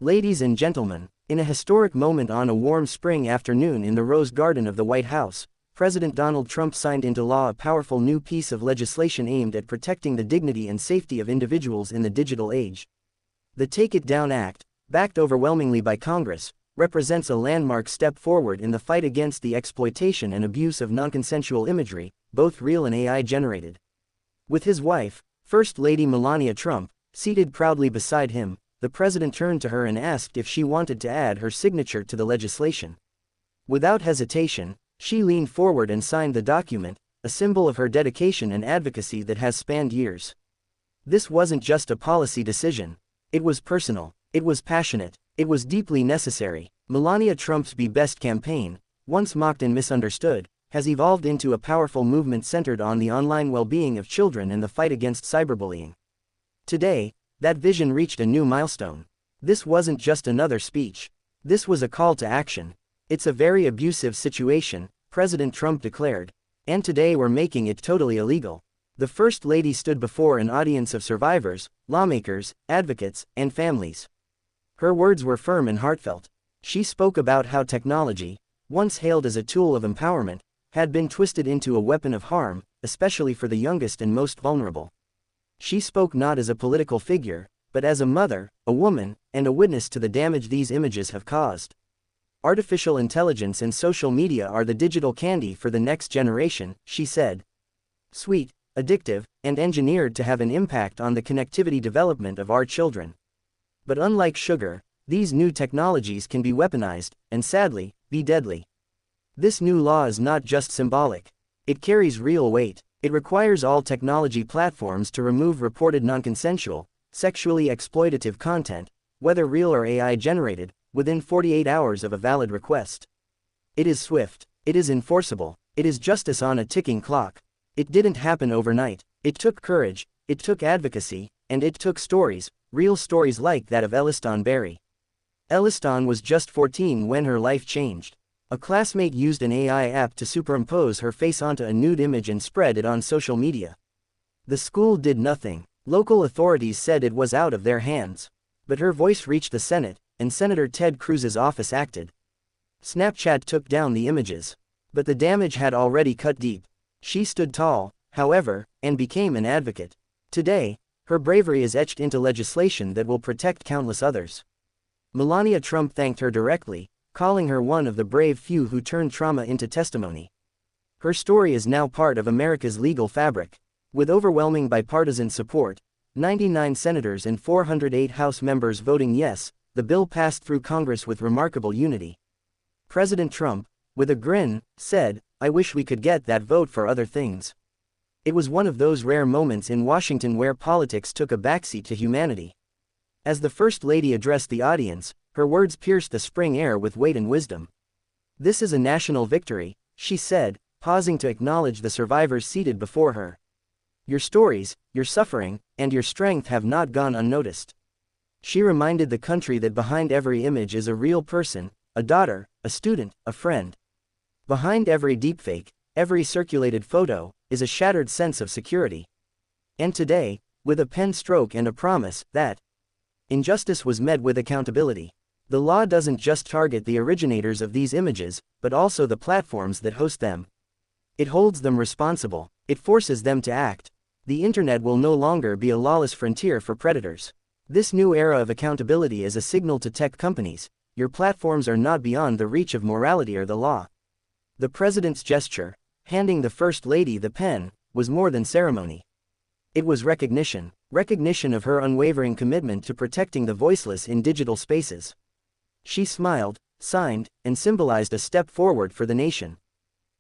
Ladies and gentlemen, in a historic moment on a warm spring afternoon in the Rose Garden of the White House, President Donald Trump signed into law a powerful new piece of legislation aimed at protecting the dignity and safety of individuals in the digital age. The Take It Down Act, backed overwhelmingly by Congress, represents a landmark step forward in the fight against the exploitation and abuse of nonconsensual imagery, both real and AI-generated. With his wife, First Lady Melania Trump, seated proudly beside him, the president turned to her and asked if she wanted to add her signature to the legislation. Without hesitation, she leaned forward and signed the document, a symbol of her dedication and advocacy that has spanned years. This wasn't just a policy decision. It was personal, it was passionate, it was deeply necessary. Melania Trump's Be Best campaign, once mocked and misunderstood, has evolved into a powerful movement centered on the online well-being of children and the fight against cyberbullying. Today, that vision reached a new milestone. This wasn't just another speech. This was a call to action. It's a very abusive situation, President Trump declared. And today we're making it totally illegal. The First Lady stood before an audience of survivors, lawmakers, advocates, and families. Her words were firm and heartfelt. She spoke about how technology, once hailed as a tool of empowerment, had been twisted into a weapon of harm, especially for the youngest and most vulnerable. She spoke not as a political figure, but as a mother, a woman, and a witness to the damage these images have caused. Artificial intelligence and social media are the digital candy for the next generation, she said. Sweet, addictive, and engineered to have an impact on the connectivity development of our children. But unlike sugar, these new technologies can be weaponized, and sadly, be deadly. This new law is not just symbolic. It carries real weight. It requires all technology platforms to remove reported nonconsensual, sexually exploitative content, whether real or AI-generated, within 48 hours of a valid request. It is swift. It is enforceable. It is justice on a ticking clock. It didn't happen overnight. It took courage, it took advocacy, and it took stories, real stories like that of Elliston Berry. Elliston was just 14 when her life changed. A classmate used an AI app to superimpose her face onto a nude image and spread it on social media. The school did nothing. Local authorities said it was out of their hands. But her voice reached the Senate, and Senator Ted Cruz's office acted. Snapchat took down the images. But the damage had already cut deep. She stood tall, however, and became an advocate. Today, her bravery is etched into legislation that will protect countless others. Melania Trump thanked her directly, calling her one of the brave few who turned trauma into testimony. Her story is now part of America's legal fabric. With overwhelming bipartisan support, 99 senators and 408 House members voting yes, the bill passed through Congress with remarkable unity. President Trump, with a grin, said, "I wish we could get that vote for other things." It was one of those rare moments in Washington where politics took a backseat to humanity. As the First Lady addressed the audience, her words pierced the spring air with weight and wisdom. "This is a national victory," she said, pausing to acknowledge the survivors seated before her. "Your stories, your suffering, and your strength have not gone unnoticed." She reminded the country that behind every image is a real person, a daughter, a student, a friend. Behind every deepfake, every circulated photo, is a shattered sense of security. And today, with a pen stroke and a promise that injustice was met with accountability. The law doesn't just target the originators of these images, but also the platforms that host them. It holds them responsible. It forces them to act. The internet will no longer be a lawless frontier for predators. This new era of accountability is a signal to tech companies: your platforms are not beyond the reach of morality or the law. The president's gesture, handing the First Lady the pen, was more than ceremony. It was recognition of her unwavering commitment to protecting the voiceless in digital spaces. She smiled, signed, and symbolized a step forward for the nation.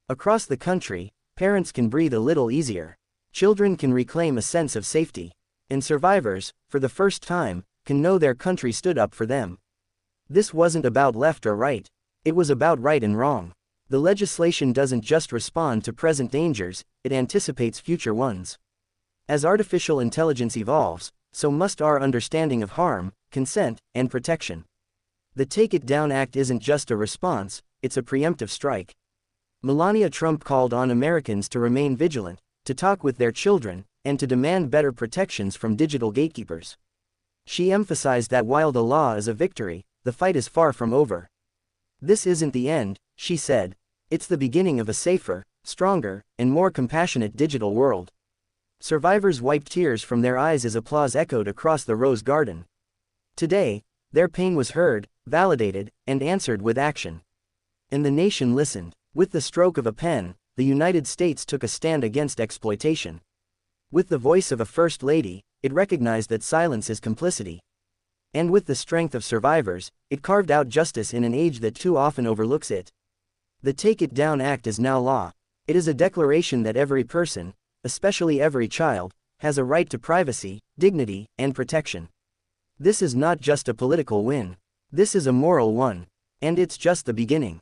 Across the country, parents can breathe a little easier. Children can reclaim a sense of safety. And survivors, for the first time, can know their country stood up for them. This wasn't about left or right. It was about right and wrong. The legislation doesn't just respond to present dangers, it anticipates future ones. As artificial intelligence evolves, so must our understanding of harm, consent, and protection. The Take It Down Act isn't just a response, it's a preemptive strike. Melania Trump called on Americans to remain vigilant, to talk with their children, and to demand better protections from digital gatekeepers. She emphasized that while the law is a victory, the fight is far from over. This isn't the end, she said. It's the beginning of a safer, stronger, and more compassionate digital world. Survivors wiped tears from their eyes as applause echoed across the Rose Garden. Today, their pain was heard, validated, and answered with action. And the nation listened. With the stroke of a pen, the United States took a stand against exploitation. With the voice of a First Lady, it recognized that silence is complicity. And with the strength of survivors, it carved out justice in an age that too often overlooks it. The Take It Down Act is now law. It is a declaration that every person, especially every child, has a right to privacy, dignity, and protection. This is not just a political win. This is a moral one. And it's just the beginning.